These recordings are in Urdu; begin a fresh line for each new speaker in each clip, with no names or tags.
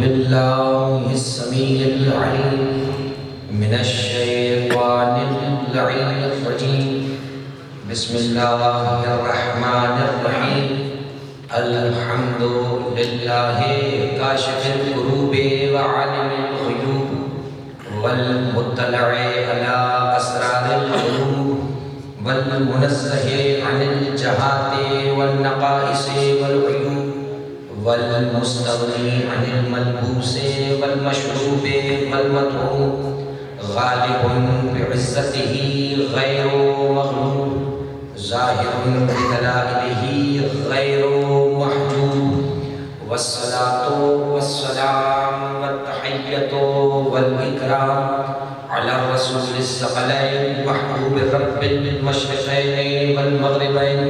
بالله السميع العليم من الشيطان اللعين الرجيم. بسم الله الرحمن الرحيم. الحمد لله كاشف الكروب وعالم الغيوب والمطلع على أسرار القلوب والمنزه عن الجهات والنقائص والعيوب والمستغني عن الملبوس والمشروب والمطعوم غالب بعزته غير مغلوب ظاهر بدلائله غير محجوب. والصلاة والسلام والتحية والإكرام على الرسول الثقلين محبوب رب المشرقين والمغربين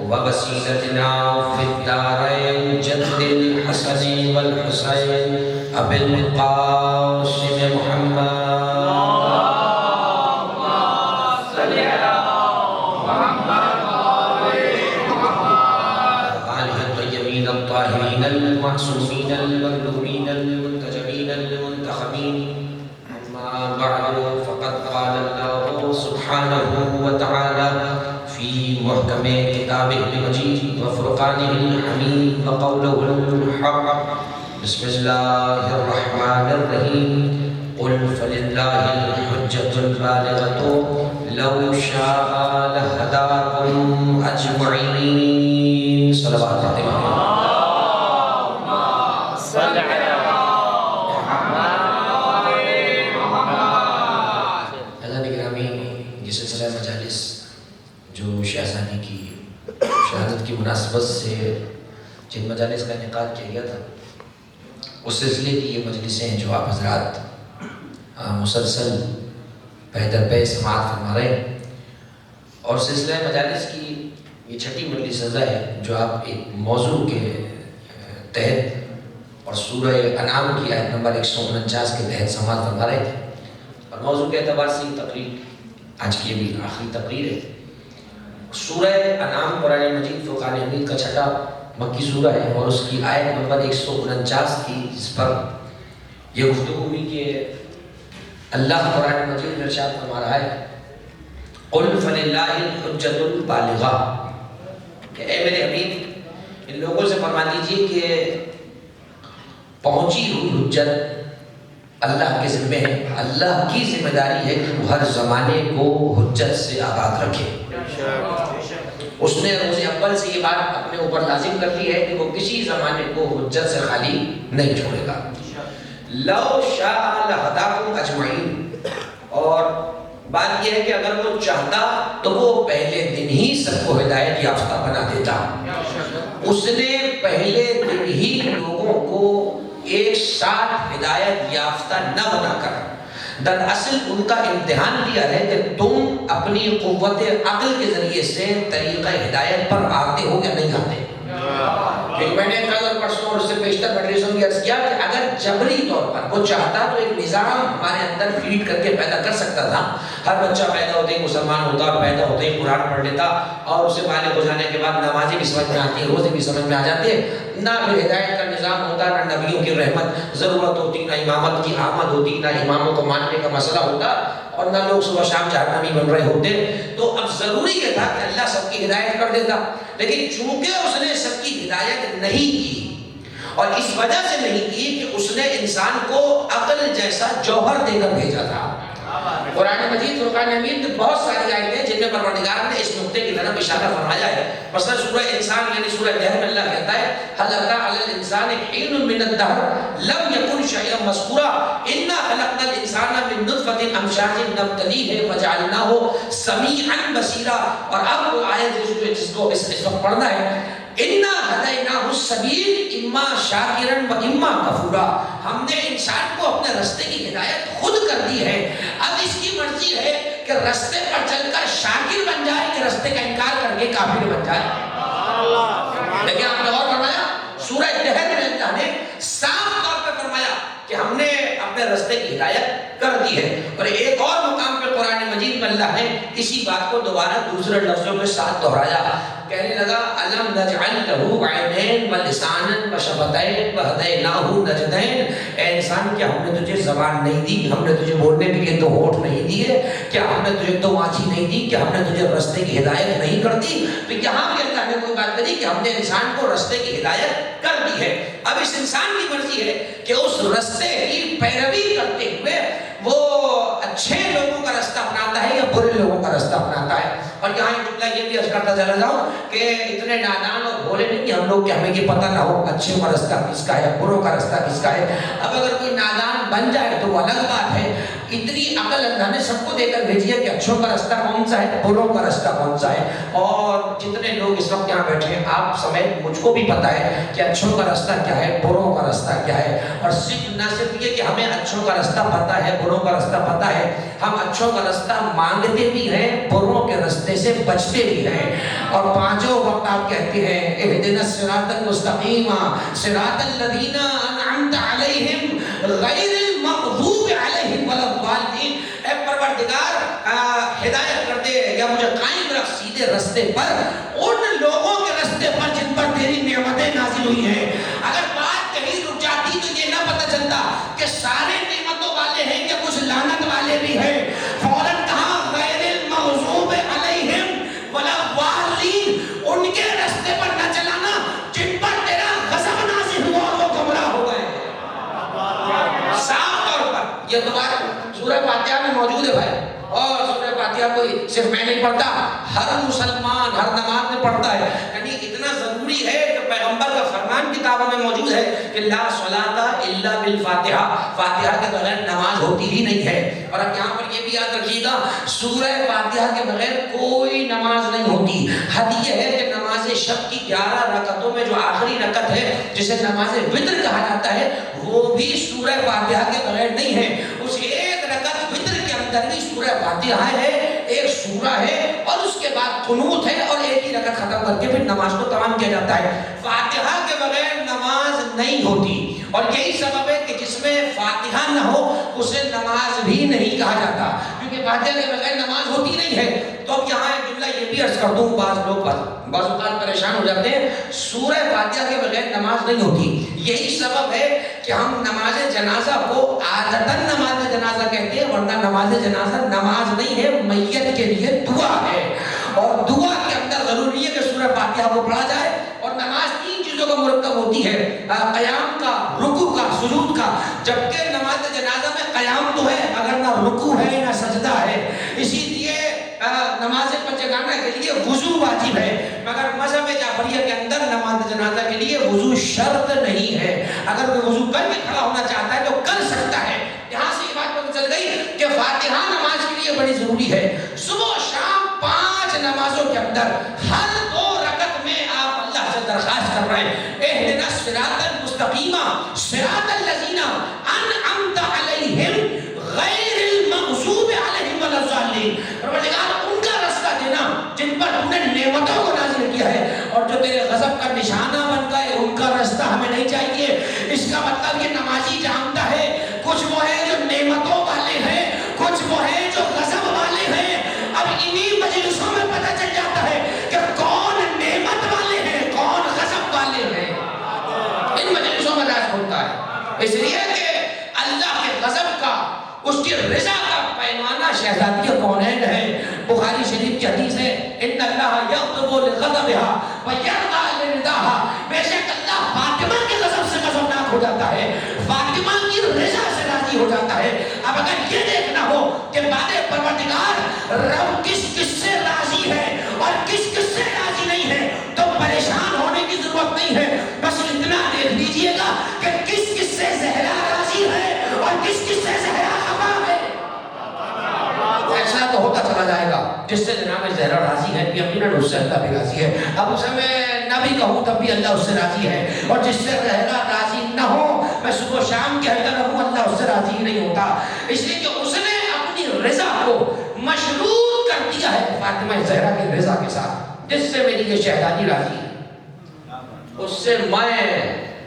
ووسيلتنا في الدارين جد الحسن والحسين أبي القاسم محمد الطاهرين المعصومين المظلومين المنتجبين المنتخبين. أما بعد فقد قال الله سبحانه وتعالى في محكم كتابه المجيد وفرقانه الحميد وقوله الحق. بسم الله الرحمن الرحيم. قل فلله الحجة البالغة لو شاء لهداكم أجمعين. صلوات الله. جو شہزادی کی شہادت کی مناسبت سے جن مجالس کا انعقاد کیا گیا تھا اس سلسلے کی یہ مجلسیں ہیں جو آپ حضرات مسلسل پے در پے سماعت فرما رہے ہیں، اور سلسلہ مجالس کی یہ چھٹی مجلس سزا ہے جو آپ ایک موضوع کے تحت اور سورہ انعام کی آیت نمبر 149 کے تحت سماعت فرما رہے تھے. اور موضوع کے اعتبار سے یہ تقریر آج کی بھی آخری تقریر ہے. سورہ انعام قرآن مجید فرقان حمید کا چھٹا مکی سورہ ہے، اور اس کی آیت نمبر 149 کی جس پر یہ گفتگو ہوئی کہ اللہ قرآن مجید میں ارشاد فرما رہا ہے قل فللہ الحجۃ البالغہ، کہ اے میرے حبیب ان لوگوں سے فرما دیجئے کہ پہنچی ہوئی حجت اللہ کے ذمہ ہے. اللہ کی ذمہ داری ہے کہ وہ ہر زمانے کو حجت سے آباد رکھے. اس نے روز اول سے یہ بات اپنے اوپر لازم کر لی ہے کہ وہ کسی زمانے کو حجت سے خالی نہیں چھوڑے گا. لو شاء لہداکم اجمعین، اور بات یہ ہے کہ اگر وہ چاہتا تو وہ پہلے دن ہی سب کو ہدایت یافتہ بنا دیتا. اس نے پہلے دن ہی لوگوں کو ایک ساتھ ہدایت یافتہ نہ بنا کر دراصل ان کا امتحان لیا ہے کہ تم اپنی قوت عقل کے ذریعے سے طریقہ ہدایت پر آتے ہو یا نہیں آتے. کہ میں نے کل اور پرسوں اور اس سے پیشتر مجلسوں کی عرض کیا کہ اگر جبری طور پر وہ چاہتا تو ایک نظام ہمارے اندر فیڈ کر کے پیدا کر سکتا تھا. ہر بچہ پیدا ہوتے ہی مسلمان ہوتا اور پیدا ہوتے ہی قرآن پڑھ لیتا، اور اسے بالغ ہو جانے کے بعد نمازیں بھی سمجھ میں آتی، روزے بھی سمجھ میں آ جاتے. نہ پھر ہدایت کا نظام ہوتا، نہ نبیوں کی رحمت ضرورت ہوتی، نہ امامت کی آمد ہوتی، نہ اماموں کو ماننے کا مسئلہ ہوتا، اور نہ لوگ صبح شام جہنمی بن رہے ہوتے. تو اب ضروری یہ تھا کہ اللہ سب کی ہدایت کر دیتا، لیکن چونکہ اس نے سب کی ہدایت نہیں کی، اور اس وجہ سے نہیں کی کہ اس نے انسان کو عقل جیسا جوہر دے کر بھیجا تھا. قرآن مجید فرقان حمید میں بہت ساری آیتیں ہیں جن میں پروردگار نے اس نقطے کی طرف اشارہ فرمایا ہے. مثلا سورہ انسان یعنی سورہ دہر میں اللہ کہتا ہے هل اتى على الانسان حين من الدهر لم يكن شيئا مذكورا انا خلقنا الانسان من نطفة امشاج نبتليه فجعلناه سميعا بصيرا. اور اب وہ آیت جس کو اس وقت پڑھنا ہے انا هديناه السبيل اما شاكرا واما كفورا. ہم نے انسان کو اپنے راستے کی ہدایت خود کر دی ہے. اب اس کی مرضی ہے کہ راستے پر چل کر شاکر بن جائے کہ راستے کا انکار کر کے کافر بن جائے. لیکن آپ نے اور فرمایا سورہ دہر میں اللہ نے صاف طور پہ فرمایا کہ ہم نے اپنے راستے کی ہدایت کر دی ہے. اور ایک اور مقام پہ قرآن مجید میں اللہ نے اسی بات کو دوبارہ دوسرے لفظوں کے ساتھ دہرایا کہنے لگا الم نجعل لہ عینین ولسانا وشفتین وہدیناہ نجدین، اے انسان کیا ہم نے تجھے زبان نہیں دی، ہم نے تجھے بولنے کے لیے دو ہونٹ نہیں دیے، کیا ہم نے تجھے دو آنکھیں نہیں دی، کیا ہم نے تجھے رستے کی ہدایت نہیں کر دی؟ تو یہاں بھی اللہ نے کوئی بات کری کہ ہم نے انسان کو رستے کی ہدایت کر دی ہے، اب اس انسان کی مرضی ہے کہ اس رستے کی پیروی کرتے ہوئے وہ اچھے لوگوں کا رستہ اپناتا ہے یا برے لوگوں کا رستہ اپناتا ہے۔ اور یہاں ایک جملہ یہ بھی عرض کرتا چلا جاؤں کہ اتنے نادان اور بھولے نہیں ہم لوگ کہ ہمیں یہ پتہ نہ ہو اچھوں کا رستہ کس کا ہے بروں کا رستہ کس کا ہے۔ اب اگر کوئی نادان بن جائے تو وہ الگ بات ہے، اتنی عقل اللہ نے سب کو دے کر بھیجی ہے کہ اچھوں کا رستہ کون سا ہے بروں کا رستہ کون سا ہے۔ اور جتنے لوگ اس وقت یہاں بیٹھے ہیں آپ سمیت مجھ کو بھی پتہ ہے کہ اچھوں کا رستہ کیا ہے بروں کا رستہ کیا ہے، اور نہ صرف یہ کہ ہمیں اچھوں کا رستہ پتہ ہے بروں کا رستہ پتہ ہے، ہم اچھوں کا رستہ مانگتے بھی ہیں بروں کے رستے سے بچتے بھی ہیں۔ اور پانچوں وقت آپ کہتے ہیں اہدنا الصراط المستقیم صراط الذین انعمت علیہم غیر المغضوب علیہم ولا الضالین، اے پروردگار ہدایت کر دے یا مجھے قائم رکھ سیدھے رستے پر ان لوگوں کے رستے پر جن پر تیری نعمتیں نازل ہوئی ہیں۔ اگر بات کہیں رک جاتی تو یہ نہ پتہ چلتا کہ سارے نعمتوں والے ہیں کہ کچھ لعنت والے بھی ہیں، فوراً کہا غیر المغضوب علیہم ولا الضالین، ان کے رستے پر نہ چلانا جن پر تیرا غضب نازل ہوا وہ گمراہ ہو گئے۔ صاف طور پر یہ دوبارہ سورہ فاتحہ میں موجود ہے بھائی، اور سورہ فاتحہ کوئی صرف میں نہیں پڑھتا، ہر مسلمان ہر نماز میں پڑھتا ہے، یعنی اتنا ضروری ہے کہ پیغمبر کا فرمان کتابوں میں موجود ہے کہ لا صلاۃ الا بالفاتحہ، فاتحہ کے بغیر نماز ہوتی ہی نہیں ہے۔ اور اب یہاں پر یہ بھی یاد رکھیے گا سورہ فاتحہ کے بغیر کوئی نماز نہیں ہوتی۔ حد یہ ہے کہ نماز شب کی 11 رکعتوں میں جو آخری رکعت ہے جسے نماز وتر کہا جاتا ہے وہ بھی سورہ فاتحہ کے بغیر نہیں ہے۔ اس ایک رکعت وتر کے اندر بھی سورہ فاتحہ ہے، ایک سورہ ہے، اور اس کے بعد قنوت ہے، اور ایک ہی رکعت ختم کر کے پھر نماز کو تمام کیا جاتا ہے۔ فاتحہ کے بغیر نماز نہیں ہوتی، اور یہی سبب ہے کہ جس میں فاتحہ نہ ہو اسے نماز بھی نہیں کہا جاتا، کیونکہ فاتحہ کے بغیر نماز ہوتی نہیں ہے۔ تو اب یہاں ایک جملہ یہ بھی عرض کر دوں، بعض لوگ بعض اوقات پریشان ہو جاتے ہیں سورہ فاتحہ کے بغیر نماز نہیں ہوتی، یہی سبب ہے کہ ہم نماز جنازہ کو عادتاً نماز جنازہ کہتے ہیں، ورنہ نماز جنازہ نماز نہیں ہے، میت کے لیے دعا ہے، اور دعا کے اندر ضروری ہے کہ سورہ فاتحہ کو پڑھا جائے۔ اور نماز تین چیزوں کا مرکب ہوتی ہے، قیام کا، رکوع کا، سجود کا، جبکہ نماز جنازہ میں قیام تو ہے مگر نہ رکوع ہے نہ سجدہ ہے، اسی لیے نماز پنجگانہ کے لیے وضو واجب ہے، مگر مذہب جعفریہ کے اندر نماز جنازہ کے لیے وضو شرط نہیں ہے، اگر کوئی وضو کر کے کھڑا ہونا چاہتا ہے تو کر سکتا ہے۔ یہاں سے یہ بات پتہ چل گئی کہ فاتحہ نماز کے لیے بڑی ضروری ہے۔ صبح و شام 5 نمازوں کے اندر ہر 2 رکعت میں آپ اللہ سے درخواست کر رہے ہیں اہدنا الصراط المستقیم صراط الذین انعمت علیہم غیر المغضوب علیہم ولا الضالین، پروردگار ان کا رستہ دینا جن پر تم نے نعمتوں کو نازل کیا ہے، اور جو تیرے غضب کا نشانہ بن گئے ان کا رستہ ہمیں نہیں چاہیے۔ اس کا مطلب یہ نمازی جانتا ہے کچھ وہ ہے جو نعمتوں والے ہیں، کچھ وہ ہے جو غضب والے ہیں۔ اب انہی مجلسوں میں پتہ چل جاتا ہے کہ کون نعمت والے ہیں کون غضب والے ہیں، ان مجلسوں میں راز ہوتا ہے، اس لیے کہ اللہ کے غضب کا اس کی رضا کا پیمانہ شہزادی کونین ہے۔ بخاری شریف کی حدیث ہے ان اللہ یغضب لغضبها ویرضى لرضاها، بے شک اللہ فاطمہ کے غضب سے غضبناک ہو جاتا ہے، فاطمہ کی رضا سے راضی ہو جاتا ہے۔ اب اگر یہ دیکھنا ہو کہ بعد پروردگار رب کس کس سے راضی ہے اور کس کس سے راضی نہیں ہے تو پریشان ہونے کی ضرورت نہیں ہے، بس اتنا دیکھ لیجئے گا کہ کس کس سے زہرا راضی ہے اور کس کس سے زہرا خفا ہے۔ فیصلہ تو ہوتا چلا جائے گا، جس سے جناب زہرا راضی ہے یقیناً اس سے اللہ بھی راضی ہے۔ اب اسے میں نہ بھی کہوں تب بھی اللہ اس سے راضی ہے، اور جس سے زہرا راضی نہ ہو میں صبح و شام کہتا رہوں اللہ اس سے راضی ہی نہیں ہوتا، اس لیے کہ اس نے اپنی رضا کو مشروط کر دیا ہے فاطمہ زہرا کی رضا کے ساتھ، جس سے میری یہ شہزادی راضی ہے اس سے میں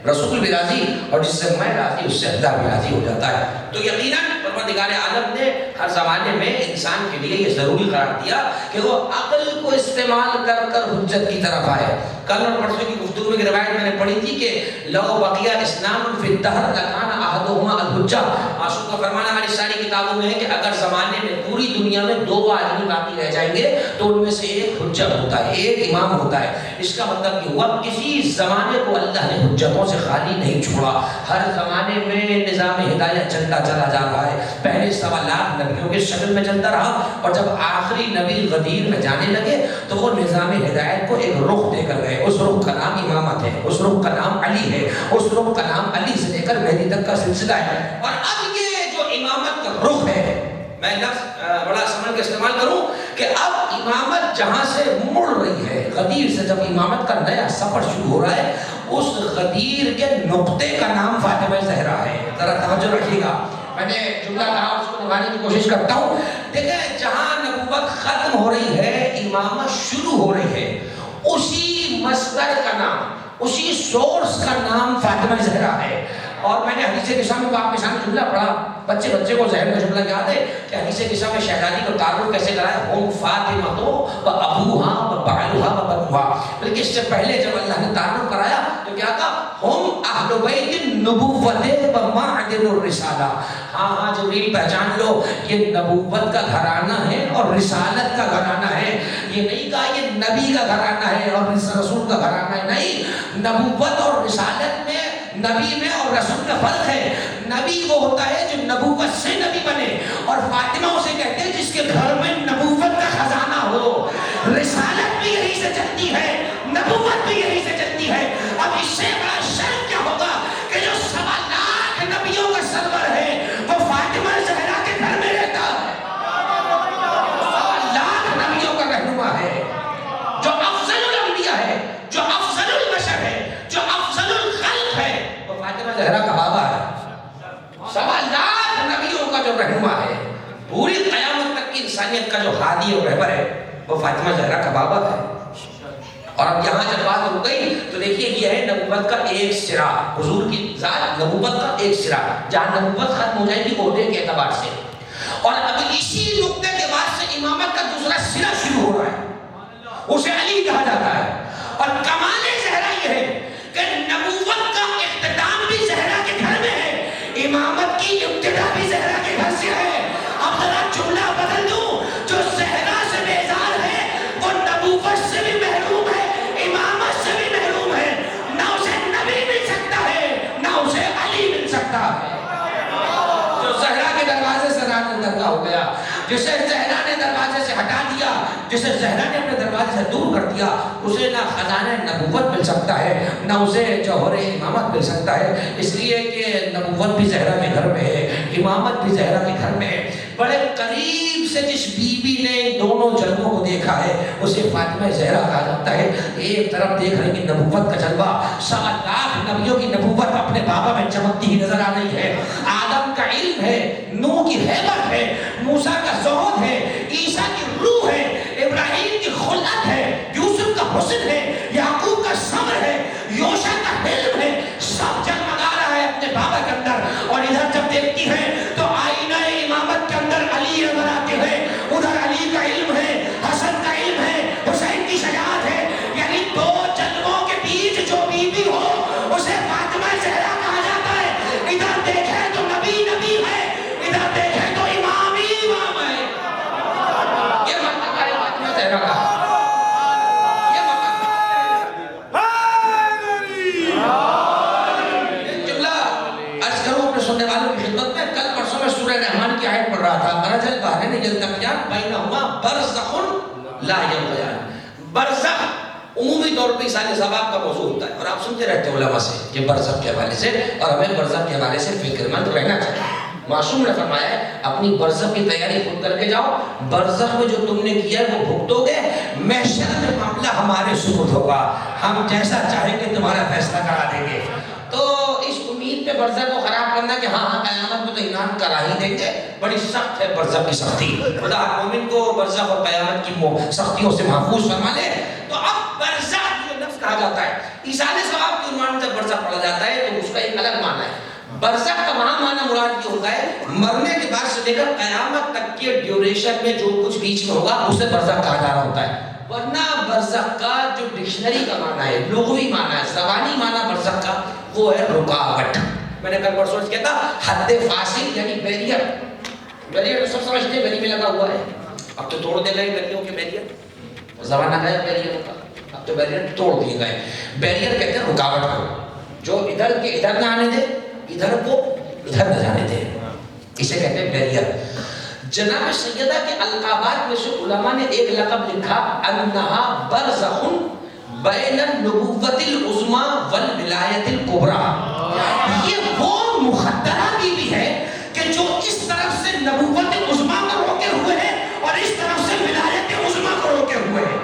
رسول بھی راضی اور جس سے میں راضی اس سے اللہ بھی راضی ہو جاتا ہے۔ تو یقیناً پروردگار عالم نے ہر زمانے میں انسان کے لیے یہ ضروری قرار دیا کہ وہ عقل کو استعمال کر کر حجت کی طرف آئے۔ کل اور پرسوں کی گفتگو میں روایت میں نے پڑھی تھی کہ لو بقیہ اسلام فی الدہر لکان احدہما الحجہ۔ معصوم کا فرمانا ہماری ساری کتابوں میں ہے کہ اگر زمانے میں پوری دنیا میں 2 آدمی باقی رہ جائیں گے تو ان میں سے ایک حجت ہوتا ہے، ایک امام ہوتا ہے۔ اس کا مطلب یہ ہوا کسی زمانے کو اللہ نے حجتوں سے خالی نہیں چھوڑا۔ ہر زمانے میں نظام ہدایت چلتا چلا جا رہا ہے۔ پہلے 1.25 لاکھ نبیوں کے شکل میں چلتا رہا اور جب آخری نبی غدیر میں جانے لگے تو وہ نظام ہدایت کو ایک رخ دے کر گئے۔ اس رخ کا نام امامت ہے، اس رخ کا نام علی ہے، اس رخ کا نام علی سے لے کر مہدی تک کا سلسلہ ہے۔ اور اب یہ جو امامت کا رخ ہے، میں لفظ بڑا سمجھ کے استعمال کروں کہ اب امامت جہاں سے مڑ رہی ہے، غدیر سے جب امامت کا نیا سفر شروع ہو رہا ہے، اس غدیر کے نقطے کا نام فاطمہ زہرا ہے۔ ذرا توجہ رکھیے گا، میں نے جملہ کہا اس کو نبھانے کی کوشش کرتا ہوں۔ دیکھیں جہاں نبوت ختم ہو رہی ہے، امامت شروع ہو رہی ہے، اسی مصدر کا نام، اسی سورس کا نام فاطمہ زہرا ہے۔ اور میں نے حدیث نساء میں آپ کے سامنے جملہ پڑھا، بچے کو ذہن میں جملہ یاد ہے کہ حدیث نساء میں شہزادی کو تعارف کیسے کرایا، ہم فاطمہ تو و ابوہا و بعلہا و بنوہا۔ بلکہ اس سے پہلے جب اللہ نے تعارف کرایا تو کیا کہا، ہم اہل بیت النبوت و معدن الرسالہ۔ ہاں جبریل پہچان لو، یہ نبوت کا گھرانہ ہے اور رسالت کا گھرانہ ہے۔ یہ نہیں کہا یہ نبی کا گھرانہ ہے اور رسول کا گھرانہ ہے، نہیں، نبوت اور رسالت میں، نبی میں اور رسول کا فرق ہے۔ نبی وہ ہوتا ہے جو نبوت سے نبی بنے، اور فاطمہ اسے کہتے ہیں جس کے گھر میں نبوت کا خزانہ ہو۔ رسالت بھی یہی سے چلتی ہے، نبوت بھی یہی سے چلتی ہے۔ اب اس سے بڑا شرم کیا ہوگا کہ جو 1.25 لاکھ نبیوں کا سرور ہے وہ فاطمہ زہرا کے گھر میں رہتا ہے، 1.25 لاکھ نبیوں کا رہنما ہے، جو افضل الانبیاء ہے، جو افضل البشر ہے، جو افضل الخلق ہے، وہ فاطمہ زہرا کا بابا ہے۔ 1.25 لاکھ نبیوں کا جو رہنما ہے، پوری قیامت تک کی انسانیت کا جو ہادی اور رہبر ہے، وہ فاطمہ زہرا کا بابا ہے۔ اور اب یہاں جب بات ہو گئی تو دیکھیے یہ ہے نبوت کا ایک سرا، حضور کی ذات نبوت کا ایک سرا، جہاں نبوت ختم ہو جائے گی عہدے کے اعتبار سے، اور اب اسی نقطے کے بعد سے امامت کا دوسرا سرا شروع ہو رہا ہے، اسے علی کہا جاتا ہے۔ اور کمال زہرا یہ ہے کہ نبوت کا اختتام بھی زہرا کے گھر میں ہے، امامت کی ابتدا بھی زہرا کے گھر سے ہے۔ اب ذرا جملہ بدل دوں، جو زہرا سے بیزار ہے وہ نبوت سے بھی محروم ہے، امامت سے بھی محروم ہے، نہ اسے نبی مل سکتا ہے نہ اسے علی مل سکتا ہے۔ جو زہرا کے دروازے سے راہ درگاہ ہو گیا، جسے زہرا نے دروازے سے ہٹا دیا، جسے زہرا نے اپنے دروازے سے دور کر دیا، اسے نہ خزانہ نبوت مل سکتا ہے نہ اسے جوہر امامت مل سکتا ہے، اس لیے کہ نبوت بھی زہرا کے گھر میں ہے، امامت بھی زہرا کے گھر میں ہے۔ بڑے قریب سے جس بی بی نے دونوں جلووں کو دیکھا ہے اسے فاطمہ زہرا کہا جاتا ہے۔ ایک طرف دیکھ رہے کہ نبوت کا جلوہ، 1.25 لاکھ نبیوں کی نبوت اپنے بابا میں چمکتی ہی نظر آ رہی ہے۔ آدم کا علم ہے، نوح کی ہیبت ہے، موسیٰ کا زہد ہے، عیسیٰ کی روح ہے، ابراہیم کی خلت ہے، یوسف کا حسن ہے، یعقوب کا صبر ہے، یوشع کا علم ہے، سب جگمگا رہا ہے اپنے بابا کے اندر۔ اور ادھر جب دیکھتی ہے تو آئینہ امامت کے اندر علی نظر آتے ہیں، ادھر علی کا علم ہے، حسن کا علم ہے، حسین کی شجاعت ہے، یعنی 2 جلووں کے بیچ جو بی بی ہو اسے فاطمہ زہرا کہا جاتا ہے۔ ادھر دیکھیں تو نبی نبی ہے، ادھر دیکھیں تو امام ہی امام ہے۔ یہ مطلب ہے فاطمہ زہرا کا، یہ مطلب ہے جملہ عرض کروں اپنے سننے والوں کی خدمت میں۔ کل پرسوں میں سورہ رحمان کی آیت پڑھ رہا تھا، مرج البحرین یلتقیان بینہما برزخ لا یبغیان۔ برزخ عمومی طور پہ سارے ثواب کا موضوع ہوتا ہے، اور آپ سنتے رہتے ہیں علماء سے کہ برزخ کے حوالے سے، اور ہمیں برزخ کے حوالے سے فکر مند رہنا چاہیے۔ معصوم نے فرمایا ہے اپنی برزخ کی تیاری خود کر کے جاؤ، برزخ میں جو تم نے کیا ہے وہ بھگتو گے، محشر میں معاملہ ہمارے سپرد ہوگا، ہم جیسا چاہیں گے تمہارا فیصلہ کرا دیں گے۔ تو اس امید پہ برزخ کو خراب کرنا کہ ہاں قیامت میں تو انعام کرا ہی دیں گے، بڑی سخت ہے برزخ کی سختی۔ خدا مومن کو برزخ اور قیامت کی سختیوں سے محفوظ فرما لے۔ تو اب برزخ جو نفس کہا جاتا ہے، ایصال ثواب کے عنوان میں جب برزخ پڑھا جاتا ہے برزخ کا وہاں معنی مراد یہ ہوتا ہے مرنے کے بعد سے لے کر قیامت تک کے ڈیوریشن میں جو کچھ بیچ میں ہوگا اسے برزخ کہا جا رہا ہوتا ہے. ورنہ برزخ کا جو ڈکشنری کا معنی ہے، لغوی معنی ہے، زبانی معنی برزخ کا وہ ہے رکاوٹ. میں نے کل پرسوں کیا تھا، حد فاصل یعنی بیریئر. بیریئر تو سب سمجھتے ہیں گلی میں لگا ہوا ہے، اب تو توڑ دے گئے گلیوں کے بیریئر. زمانہ گیا بیریئر کا، اب تو بیریئر توڑ دیے گئے. بیریئر کہتے ہیں رکاوٹ کو، جو ادھر کے ادھر نہ آنے دے، ادھر کو ادھر نہ جانے دے، اسے کہتے ہیں بیریئر. جناب سیدہ کے القابات میں سے علماء نے ایک لقب لکھا، انہا برزخ بین النبوت العظمی والولایت الکبری. یہ وہ مخدرہ بیوی ہے کہ جو اس طرف سے نبوت عظمی کو روکے ہوئے ہے اور اس طرف سے ولایت عظمی کو روکے ہوئے ہے.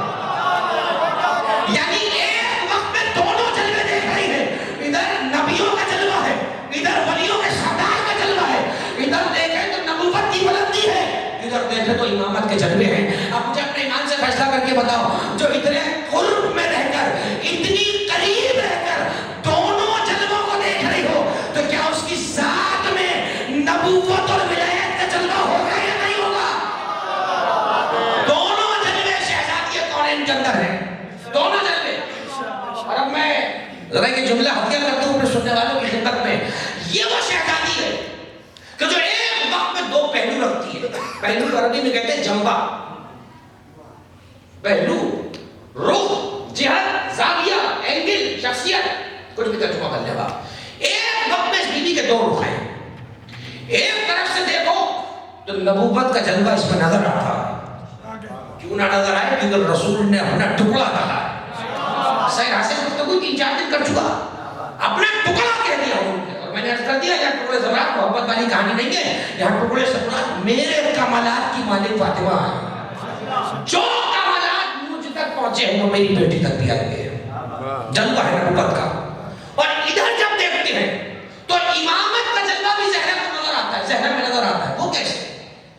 یعنی ایک وقت میں دونوں جلوے دیکھ رہی ہے، ادھر نبیوں کا جلوہ ہے، ادھر ولیوں کے سردار کا جلوہ ہے. ادھر دیکھیں تو نبوت کی بلندی ہے، ادھر دیکھیں تو امامت کے جلوے ہیں. اب مجھے اپنے ایمان سے فیصلہ کر کے بتاؤ، جو اتنے قرب میں رہ کر، اتنی قریب رہ کر دونوں جلووں کو دیکھ رہی ہو، تو کیا اس کی ذات میں نبوت اور ولایت کا جلوہ ہوگا یا نہیں ہوگا؟ دونوں جلوے شہزادی کونین کے اندر ہیں، دونوں جلوے. اور اب میں ذرا یہ جملہ ہتھیا کرتا ہوں اپنے سننے والوں کی خدمت میں، یہ وہ شہزادی ہے کہ جو ایک وقت میں دو پہلو رکھتی ہے. پہلو عربی میں کہتے ہیں جنبہ، پہلو، رخ، جہت، زاویہ، اینگل، شخصیت، کچھ بھی ترجمہ کر لے گا. ایک وقت میں اس بیوی کے دو رخ ہیں. ایک طرف سے دیکھو تو نبوت کا جلوہ اس میں نظر آتا ہے. کیوں نہ نظر آئے؟ کیونکہ رسول نے اپنا ٹکڑا کہا ہے. سید حسن گفتگو 3-4 دن کر چکا، اپنا ٹکڑا کہہ دیا انہوں نے. اور میں نے عرض کر دیا یہاں ٹکڑے زبرات محبت والی کہانی نہیں ہے، یہاں ٹکڑے زبرات میرے کمالات کی مالک فاطمہ ہے. جو کمالات مجھ تک پہنچے ہیں وہ میری بیٹی تک بھی آئیں گے. جلوہ ہے نبوت کا. اور ادھر جب دیکھتے ہیں تو امامت کا جلوہ بھی زہرا کو نظر آتا ہے، زہرا میں نظر آتا ہے. وہ کیسے؟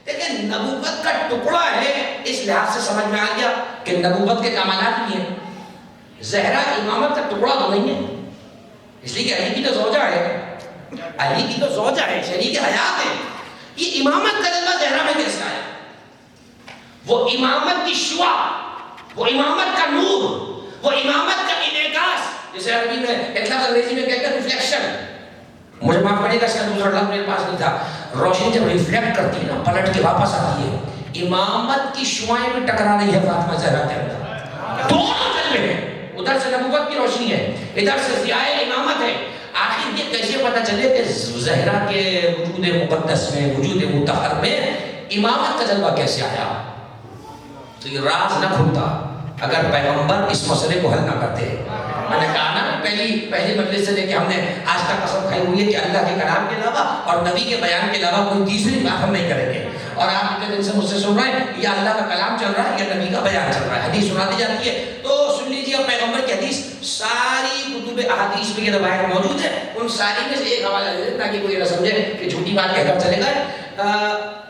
لیکن نبوت کا ٹکڑا ہے، اس لحاظ سے سمجھ میں آ گیا کہ نبوت کے کمالات بھی ہیں. زہرا امامت کا ٹکڑا تو نہیں ہے، اس لیے کہ علی کی تو زوجہ ہے، علی کی تو زوجہ ہے، شریک حیات ہے. یہ امامت کا جلوہ زہرا میں کیسے آیا؟ وہ امامت کی شعاع، وہ امامت کا نور، وہ امامت کا انعکاس، جسے عربی میں اطلاق انگریزی میں کہتے ہیں ریفلیکشن. مجھے معاف کریے گا اس کا دوسرا لفظ میرے پاس نہیں تھا. روشنی جب ریفلیکٹ کرتی ہے نا، پلٹ کے واپس آتی ہے، امامت کی شعاعیں بھی ٹکرا رہی ہے فاطمہ زہرا کے اندر. دونوں جلوے ہیں، ادھر سے نبوت کی روشنی ہے، ادھر سے ضیاء امامت ہے. آخر یہ کیسے پتہ چلے کہ زہرا کے وجود مقدس میں، وجود مطہر میں امامت کا جلوہ کیسے آیا؟ تو یہ راز نہ کھلتا اگر پیغمبر اس مسئلے کو حل نہ کرتے. میں نے کہا نا پہلی مجلس سے لے کے ہم نے آج تک قسم کھائی ہوئی ہے کہ اللہ کے کلام کے علاوہ اور نبی کے بیان کے علاوہ کوئی تیسری بات ہم نہیں کریں گے. اور آپ کے دن سے مجھ سے سن رہے ہیں یا اللہ کا کلام چل رہا ہے یا نبی کا بیان چل رہا ہے. حدیث سنا دی جاتی ہے تو سن لیجیے. اور پیغمبر کی حدیث ساری کتب احادیث میں یہ روایت موجود ہے، ان ساری میں سے ایک حوالہ لے لیں تاکہ کوئی نہ سمجھے کہ جھوٹی بات کہہ کر چلے گئے.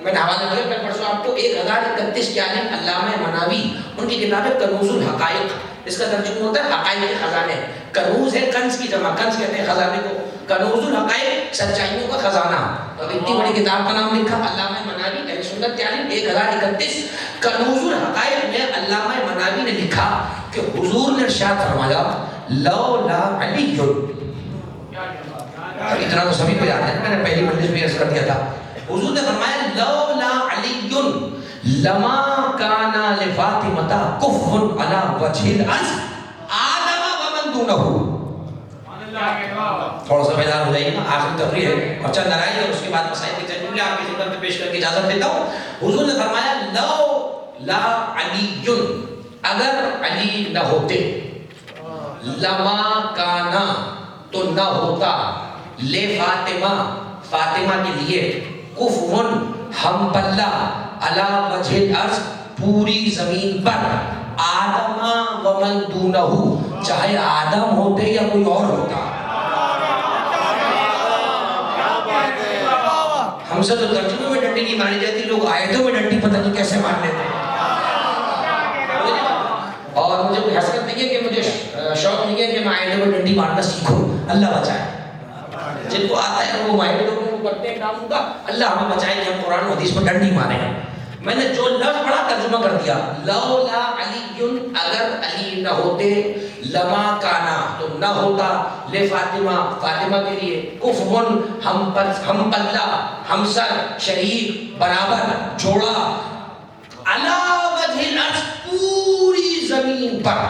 میں نے حوالہ دیا کل پرسوں آپ کو 1031 کے عالم علامہ مناوی، ان کی کتاب ہے کنوز الحقائق. اس کا ترجمہ ہوتا ہے حقائق کے خزانے. کنوز ہے کنز کی جمع، کنز کہتے ہیں خزانے کو. کنوز الحقائق سچائیوں کا خزانہ. تو اتنی بڑی کتاب کا نام لکھا علامہ مناوی اہل سنت کے عالم. 1031 کنوز الحقائق میں علامہ مناوی نے لکھا کہ حضور نے ارشاد فرمایا لولا علی. اتنا تو سبھی کو یاد ہے، میں نے پہلی مجلس میں عرض کر دیا تھا. حضور نے فرمایا لولا علی لما کانا لفاطمہ کف علی وجہ الارض آدم ومن دونہ. تھوڑا سا بیدار ہو جائیے نا، آخری تقریر ہے اور چند لڑائی ہے، اس کے بعد مسائل کے تجربے آپ کی خدمت میں پیش کر کے اجازت دیتا ہوں. حضور نے فرمایا لولا علی، اگر علی نہ ہوتے، لما کانا تو نہ ہوتا، لے فاطمہ فاطمہ کے لیے، کفن ہم پلہ، علی وجہ الارض پوری زمین پر، آدم ومن دونہ، چاہے آدم ہوتے یا کوئی اور ہوتا. ہم سے تو ترجمے میں ڈنڈی نہیں ماری جاتی، لوگ آیتوں میں ڈنڈی پتہ نہیں کیسے مار لیتے ہیں. اور مجھے کوئی حسرت نہیں ہے کہ مجھے شوق نہیں ہے کہ میں آیتوں میں ڈنڈی مارنا سیکھوں، اللہ بچائے. جن کو آتا ہے وہ ماہر لوگ وہ کرتے ہیں کام کا. اللہ ہمیں بچائے کہ ہم قرآن و حدیث میں ڈنڈی مارے. میں نے جو لفظ بڑا ترجمہ کر دیا, لولا علی, اگر علی نہ ہوتے, لما کانا, تو نہ ہوتا, لے فاطمہ, فاطمہ کے لیے, کفون, ہم پلہ, ہمسر, شریک, برابر, جوڑا, علی وجہ الارض, پوری زمین پر.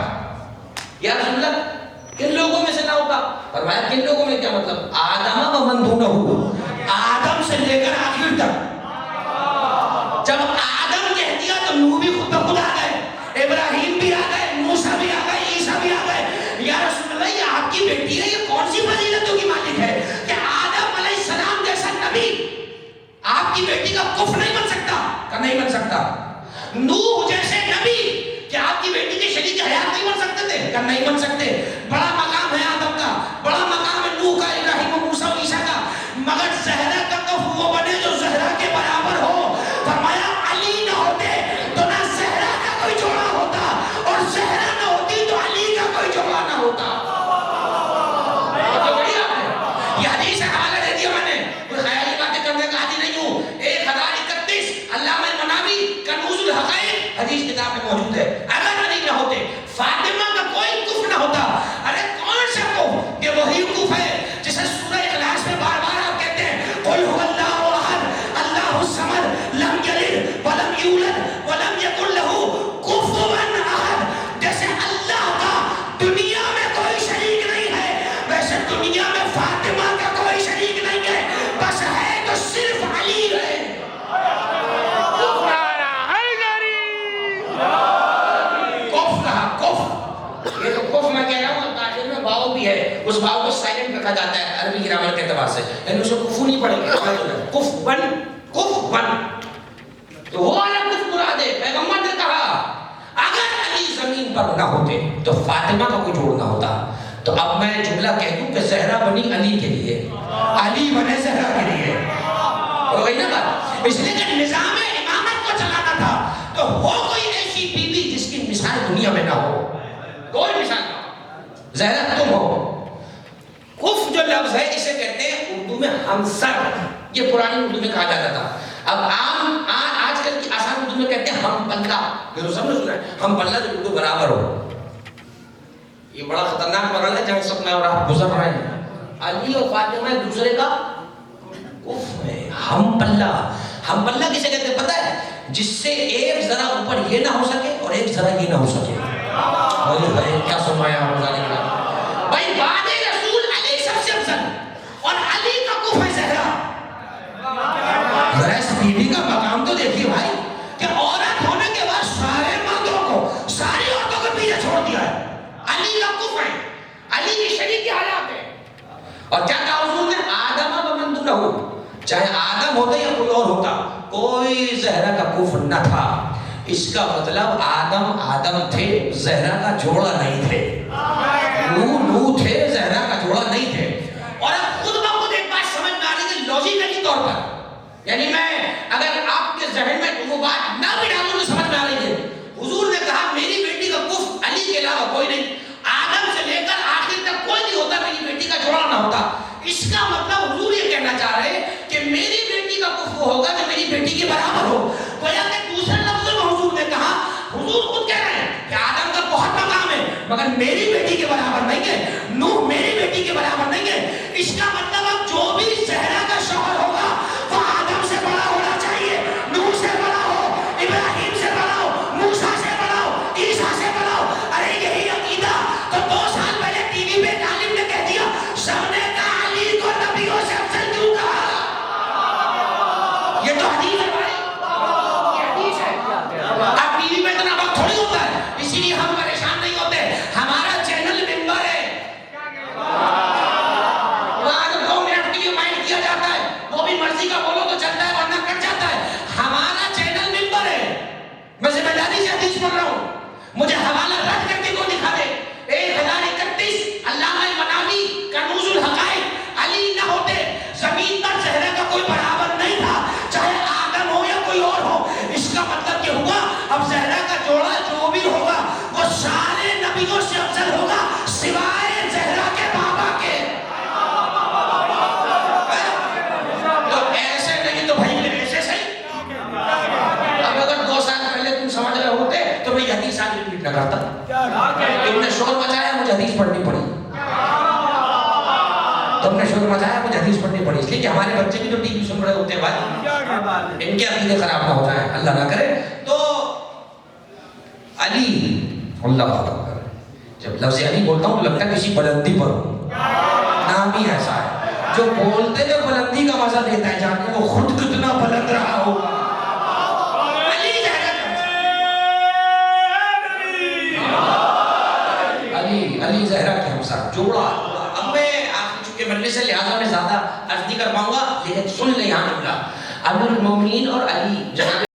یا رسول اللہ کن لوگوں میں سے نہ ہوتا؟ فرمایا کن لوگوں میں, کیا مطلب؟ آدم و من دونہ, آدم سے لے کر آخر تک. جب آدم کہہ دیا تو نوح بھی خود بخود آ گئے, ابراہیم بھی آ گئے, موسیٰ بھی آ گئے, عیسیٰ بھی آ گئے. یا رسول اللہ یہ آپ کی بیٹی ہے, یہ کون سی فضیلتوں کی مالک ہے کہ آدم علیہ السلام جیسا نبی آپ کی بیٹی کا کفر نہیں بن سکتا؟ کہ نہیں بن سکتا. نوح جیسے نبی کہ آپ کی بیٹی کے شریک حیات نہیں بن سکتے تھے؟ کہ نہیں بن سکتے. بڑا مقام ہے آدم کا, بڑا مقام ہے نوح کا, ابراہیم و موسیٰ و عیسیٰ کا, مگر زہرا کا کف وہ بنے جو زہرا کے برابر ہو. فرمایا علی نہ ہوتے تو نہ زہرا کا کوئی جوڑا ہوتا, اور زہرا نہ ہوتی تو علی کا کوئی جوڑا نہ ہوتا. یہ حدیث سے حوالہ دے دیا میں نے, کوئی خیالی باتیں کرنے کا عادی نہیں ہوں. 1031 علامہ المناوی کنوز الحقائق حدیث کتاب میں موجود ہے. اگر علی نہ ہوتے, فاطمہ کا کوئی کفر نہ ہوتا. ارے کون سا کفر کہ وہی کفر ہے جسے سورہ اخلاص میں بار بار آپ کہتے ہیں قل هو اللہ احد اللہ الصمد لم یلد ولم یولد ولم یکن له کفوا احد. جیسے اللہ کا دنیا میں کوئی شریک نہیں ہے, ویسے دنیا میں فاطمہ کا کوئی شریک نہیں ہے, بس ہے تو صرف علی ہے. یہ تو کف میں کہہ رہا ہوں, تاخیر میں باؤ بھی ہے, اس باؤ کو سائلنٹ رکھا جاتا ہے عربی گرامر کے اعتبار سے, یعنی اسے کفو نہیں پڑے گا. کف بن تو وہ والا کف مراد ہے. پیغمبر نے کہا اگر علی زمین پر نہ ہوتے تو فاطمہ کا کوئی جوڑ نہ ہوتا. تو اب میں جملہ کہہ دوں کہ زہرا بنی علی کے لیے, علی بنے زہرا کے لیے, ہو گئی نا بات. اس لیے کہ نظام امامت کو چلانا تھا تو ہو کوئی ایسی بیوی جس کی مثال دنیا میں نہ ہو, کوئی مثال نہ ہو, زہرا تم ہو. کف جو لفظ ہے اسے کہتے ہیں اردو میں ہمسر, یہ پرانی اردو میں کہا جاتا تھا. اب عام آج کل کی آسان اردو میں کہتے ہیں ہم پلہ. یہ تو سب نے سنا ہے ہم پلہ, جو اردو برابر ہو. یہ بڑا خطرناک مرحلہ ہے جہاں سب میں اور آپ گزر رہے ہیں. علی اور فاطمہ ایک دوسرے کا کف ہے. ہم پلہ کسے کہتے ہیں پتہ ہے؟ جس سے ایک ذرا اوپر یہ نہ ہو سکے اور ایک ذرا یہ نہ ہو سکے. کیا سنوایا بھائی, بعد رسول علی سب سے افضل, اور علی کا کف ہے زہرا. ذرا اس بیوی کا مقام تو دیکھیے بھائی, کہ عورت ہونے کے بعد سارے مردوں کو, ساری عورتوں کو پیچھے چھوڑ دیا ہے. علی کا کف ہے, علی کی شریک کی حالات ہے. اور کیا کہا حضور نے؟ آدم و من دونہ, چاہے آدم ہوتا یا کوئی اور ہوتا, کوئی زہرا کا کفر نہ تھا. اس کا مطلب آدم تھے, زہرا کا جوڑا نہیں تھے. نوح تھے, زہرا کا جوڑا نہیں تھے. اور اب خود بخود ایک بات سمجھ میں آ رہی ہے لوجیکلی طور پر, یعنی میں اگر آپ کے ذہن میں وہ بات نہ بھی ڈالوں تو سمجھ میں آ رہی ہے. حضور نے کہا میری بیٹی کا کفر علی کے علاوہ کوئی نہیں, آدم سے لے کر آخر تک کوئی نہیں ہوتا میری بیٹی کا جوڑا نہ ہوتا. اس کا مطلب حضور یہ کہنا چاہ رہے ہیں کہ میری بیٹی کا کفر ہوگا جو میری بیٹی کے برابر ہو. گویا کہ دوسرے لفظوں میں حضور نے کہا, حضور خود کہہ رہے ہیں کہ آدم کا بہت مقام ہے مگر میری بیٹی کے برابر نہیں ہے, نوح میری بیٹی کے برابر نہیں ہے. اس کا مطلب اب جو بھی زہرا کا شوہر ہوگا وہ آدم سے بڑا ہونا چاہیے, نوح سے بڑا ہو, ابراہیم سے بڑا ہو, موسیٰ سے بڑا ہو, عیسیٰ سے بڑا ہو. ارے یہی عقیدہ تو 2 سال پہلے ٹی وی پہ عالم نے کہہ دیا, سب نے کہا علی کو نبیوں سے افضل کیوں کہا. یہ تو حدیث ہے بھائی, یہ حدیث ہے. اب ٹی وی پہ اتنا وقت تھوڑی ہوتا ہے, اسی لیے ہم پریشان نہیں ہوتے. ہمارا چینل ممبر ہے, کرتا؟ تم نے شور مچایا، مجھے حدیث پڑھنی پڑی. تم نے شور مچایا، مجھے حدیث پڑھنی پڑی، اس لیے کہ ہمارے بچے بھی تو ٹی وی سن رہے ہوتے ہیں بھائی، ان کے عقیدے خراب نہ ہو جائیں، اللہ نہ کرے. تو علی اللہ اکبر، جب لفظ علی بولتا ہوں تو لگتا ہے کسی بلندی پر ہوں، نام ہی ایسا ہے جو بولتے جو بلندی کا مزہ دیتا ہے، جانتے وہ خود کتنا بلند رہا ہو. علی زہرا کے ہم ساتھ جوڑا. اب میں چونکہ مجلس سے لہٰذا میں زیادہ عرض نہیں کر پاؤں گا، لیکن سن لیں یہاں جملہ. امیر المومنین اور علی جناب